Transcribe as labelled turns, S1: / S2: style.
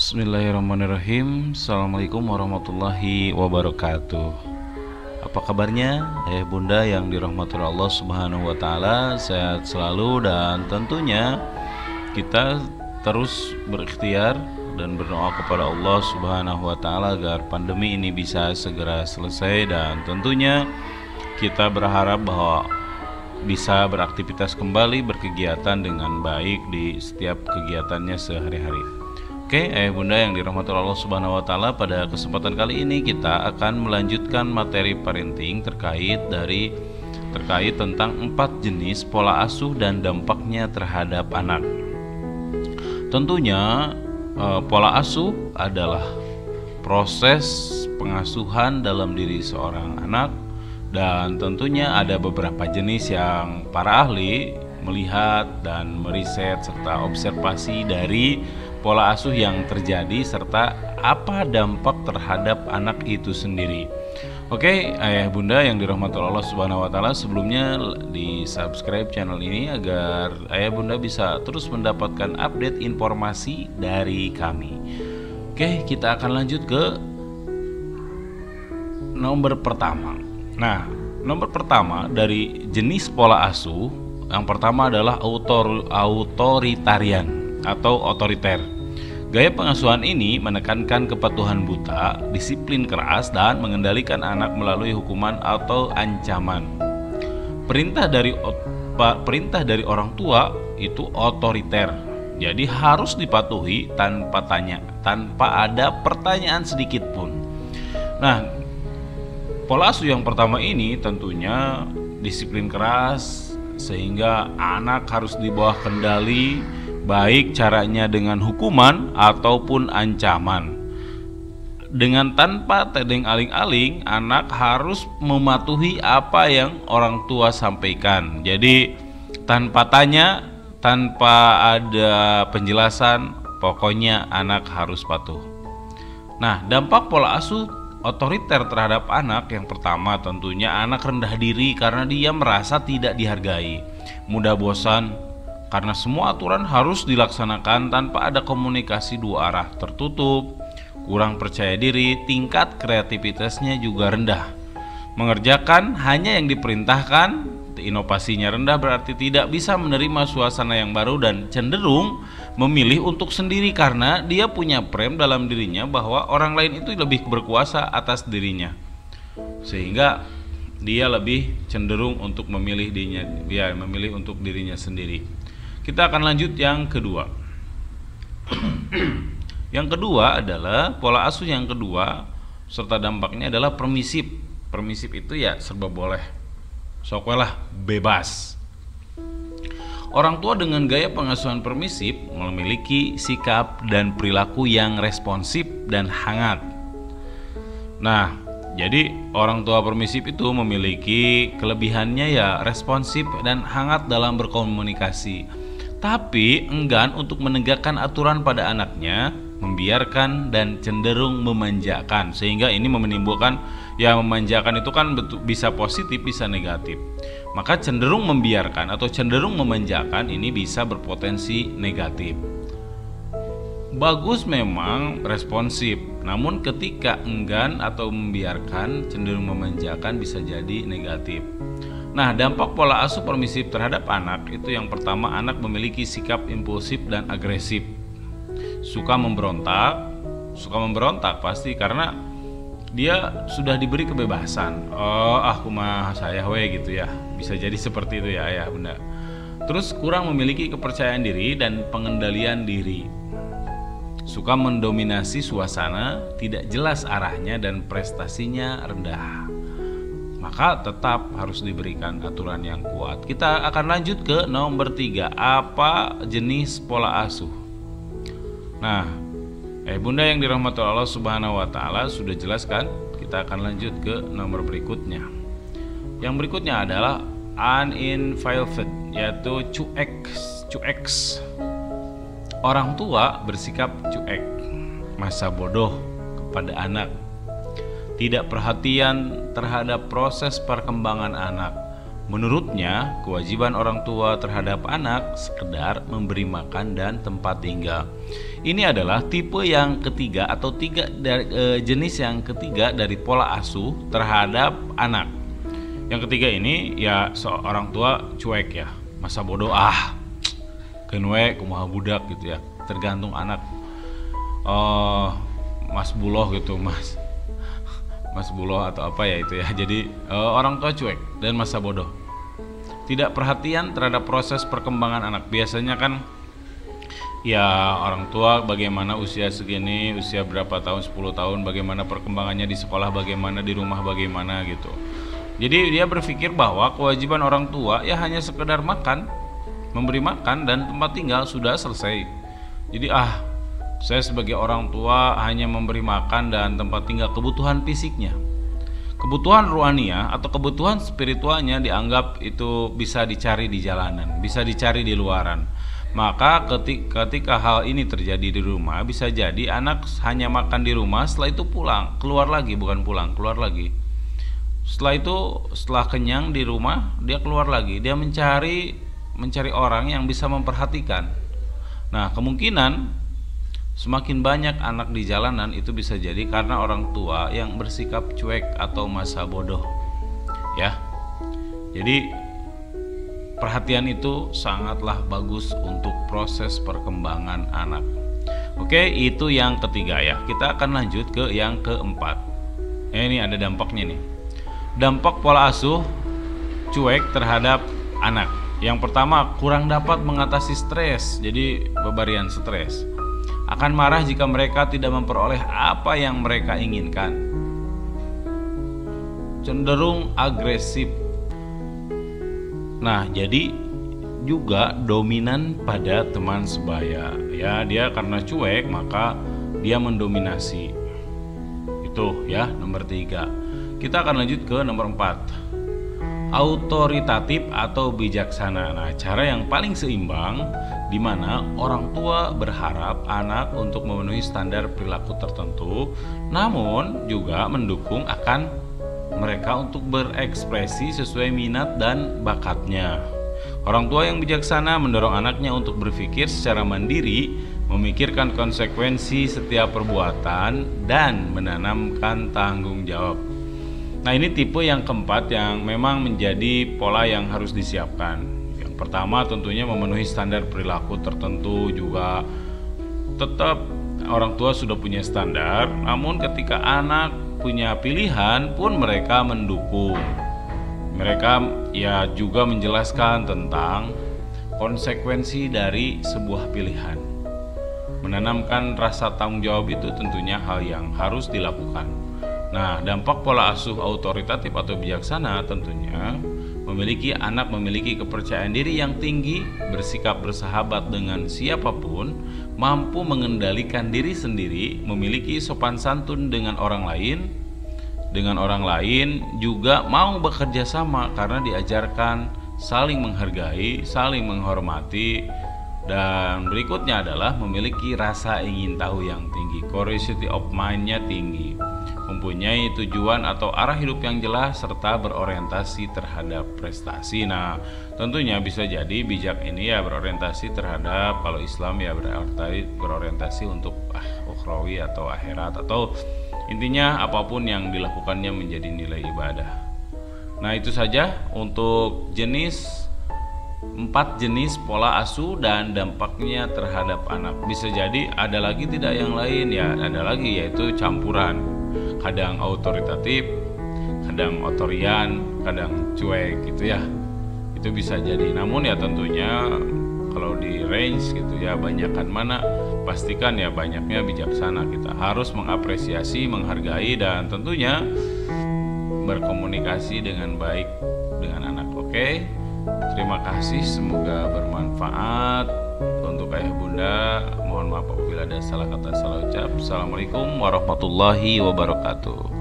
S1: Bismillahirrahmanirrahim. Assalamualaikum warahmatullahi wabarakatuh. Apa kabarnya bunda yang dirahmati Allah Subhanahu wa taala? Sehat selalu dan tentunya kita terus berikhtiar dan berdoa kepada Allah Subhanahu wa taala agar pandemi ini bisa segera selesai, dan tentunya kita berharap bahwa bisa beraktivitas kembali, berkegiatan dengan baik di setiap kegiatannya sehari-hari. Oke, bunda yang dirahmati Allah Subhanahu wa taala, pada kesempatan kali ini kita akan melanjutkan materi parenting terkait tentang 4 jenis pola asuh dan dampaknya terhadap anak. Tentunya pola asuh adalah proses pengasuhan dalam diri seorang anak, dan tentunya ada beberapa jenis yang para ahli melihat dan meriset serta observasi dari pola asuh yang terjadi serta apa dampak terhadap anak itu sendiri. Oke, ayah bunda yang dirahmati Allah Subhanahu wa taala, sebelumnya di subscribe channel ini agar ayah bunda bisa terus mendapatkan update informasi dari kami. Oke, kita akan lanjut ke nomor pertama. Nah, nomor pertama dari jenis pola asuh, yang pertama adalah autoritarian atau otoriter. Gaya pengasuhan ini menekankan kepatuhan buta, disiplin keras, dan mengendalikan anak melalui hukuman atau ancaman. Perintah dari orang tua itu otoriter, jadi harus dipatuhi tanpa ada pertanyaan sedikit pun. Nah, pola asuh yang pertama ini tentunya disiplin keras, sehingga anak harus di bawah kendali, baik caranya dengan hukuman ataupun ancaman. Dengan tanpa tedeng aling-aling, anak harus mematuhi apa yang orang tua sampaikan. Jadi tanpa tanya, tanpa ada penjelasan, pokoknya anak harus patuh. Nah, dampak pola asuh otoriter terhadap anak, yang pertama tentunya anak rendah diri karena dia merasa tidak dihargai, mudah bosan karena semua aturan harus dilaksanakan tanpa ada komunikasi dua arah, tertutup, kurang percaya diri, tingkat kreativitasnya juga rendah, mengerjakan hanya yang diperintahkan, inovasinya rendah, berarti tidak bisa menerima suasana yang baru dan cenderung memilih untuk sendiri karena dia punya frame dalam dirinya bahwa orang lain itu lebih berkuasa atas dirinya, sehingga dia lebih cenderung untuk memilih untuk dirinya sendiri. Kita akan lanjut yang kedua. Yang kedua adalah pola asuh yang kedua serta dampaknya adalah permisif. Permisif itu ya serba boleh, sokwelah, bebas. Orang tua dengan gaya pengasuhan permisif memiliki sikap dan perilaku yang responsif dan hangat. Nah, jadi orang tua permisif itu memiliki kelebihannya ya responsif dan hangat dalam berkomunikasi, tapi enggan untuk menegakkan aturan pada anaknya, membiarkan dan cenderung memanjakan, sehingga ini menimbulkan memanjakan itu kan bisa positif bisa negatif. Maka cenderung membiarkan atau cenderung memanjakan ini bisa berpotensi negatif. Bagus memang responsif, namun ketika enggan atau membiarkan cenderung memanjakan bisa jadi negatif. Nah, dampak pola asuh permisif terhadap anak itu yang pertama, anak memiliki sikap impulsif dan agresif. Suka memberontak pasti karena dia sudah diberi kebebasan. Kumaha saya gitu ya. Bisa jadi seperti itu ya ayah bunda. Terus kurang memiliki kepercayaan diri dan pengendalian diri. Suka mendominasi suasana, tidak jelas arahnya dan prestasinya rendah. Maka tetap harus diberikan aturan yang kuat. Kita akan lanjut ke nomor 3. Apa jenis pola asuh? Nah, bunda yang dirahmati Allah Subhanahu wa taala sudah jelaskan. Kita akan lanjut ke nomor berikutnya. Yang berikutnya adalah uninvolved, yaitu cuek. Orang tua bersikap cuek, masa bodoh kepada anak, tidak perhatian terhadap proses perkembangan anak, Menurutnya, kewajiban orang tua terhadap anak sekedar memberi makan dan tempat tinggal. Ini adalah tipe yang ketiga atau jenis yang ketiga dari pola asuh terhadap anak. Yang ketiga ini ya seorang tua cuek ya, masa bodoh kenwe kumaha budak gitu ya, tergantung anak. Mas buloh gitu, mas buloh atau apa ya itu ya. Jadi orang tua cuek dan masa bodoh, tidak perhatian terhadap proses perkembangan anak. Biasanya kan ya orang tua bagaimana usia segini, usia berapa tahun, 10 tahun, bagaimana perkembangannya di sekolah, bagaimana di rumah, bagaimana gitu. Jadi dia berpikir bahwa kewajiban orang tua ya hanya sekedar makan, memberi makan dan tempat tinggal, sudah selesai. Jadi saya sebagai orang tua hanya memberi makan dan tempat tinggal, kebutuhan fisiknya. Kebutuhan ruhania atau kebutuhan spiritualnya dianggap itu bisa dicari di jalanan, bisa dicari di luaran. Maka ketika hal ini terjadi di rumah, bisa jadi anak hanya makan di rumah, setelah itu keluar lagi. Setelah itu, setelah kenyang di rumah, dia keluar lagi, dia mencari orang yang bisa memperhatikan. Nah, kemungkinan semakin banyak anak di jalanan itu bisa jadi karena orang tua yang bersikap cuek atau masa bodoh. Ya. Jadi perhatian itu sangatlah bagus untuk proses perkembangan anak. Oke, itu yang ketiga ya. Kita akan lanjut ke yang keempat. Ini ada dampaknya nih. Dampak pola asuh cuek terhadap anak. Yang pertama, kurang dapat mengatasi stres. Jadi bebarian stres. Akan marah jika mereka tidak memperoleh apa yang mereka inginkan. Cenderung agresif. Nah, jadi juga dominan pada teman sebaya. Ya, dia karena cuek maka dia mendominasi. Itu ya, nomor 3. Kita akan lanjut ke nomor 4. Autoritatif atau bijaksana. Nah, cara yang paling seimbang di mana orang tua berharap anak untuk memenuhi standar perilaku tertentu, namun juga mendukung akan mereka untuk berekspresi sesuai minat dan bakatnya. Orang tua yang bijaksana mendorong anaknya untuk berpikir secara mandiri, memikirkan konsekuensi setiap perbuatan, dan menanamkan tanggung jawab. Nah, ini tipe yang keempat yang memang menjadi pola yang harus disiapkan. Yang pertama tentunya memenuhi standar perilaku tertentu, juga tetap orang tua sudah punya standar, namun ketika anak punya pilihan pun mereka mendukung. Mereka ya juga menjelaskan tentang konsekuensi dari sebuah pilihan. Menanamkan rasa tanggung jawab itu tentunya hal yang harus dilakukan. Nah, dampak pola asuh autoritatif atau bijaksana tentunya anak memiliki kepercayaan diri yang tinggi, bersikap bersahabat dengan siapapun, mampu mengendalikan diri sendiri, memiliki sopan santun dengan orang lain, juga mau bekerja sama karena diajarkan saling menghargai, saling menghormati, dan berikutnya adalah memiliki rasa ingin tahu yang tinggi, curiosity of mind-nya tinggi, mempunyai tujuan atau arah hidup yang jelas, serta berorientasi terhadap prestasi. Nah, tentunya bisa jadi bijak ini ya berorientasi terhadap, kalau Islam ya berorientasi untuk ukhrawi atau akhirat, atau intinya apapun yang dilakukannya menjadi nilai ibadah. Nah, itu saja untuk 4 jenis pola asuh dan dampaknya terhadap anak. Bisa jadi ada lagi tidak yang lain ya, ada lagi yaitu campuran. Kadang autoritatif, kadang otorian, kadang cuek gitu ya. Itu bisa jadi. Namun ya tentunya kalau di range gitu ya, banyakan mana, pastikan ya banyaknya bijaksana. Kita harus mengapresiasi, menghargai, dan tentunya berkomunikasi dengan baik dengan anak. Oke. Terima kasih, semoga bermanfaat untuk ayah bunda. Mohon maaf apabila ada salah kata, salah ucap. Assalamualaikum warahmatullahi wabarakatuh.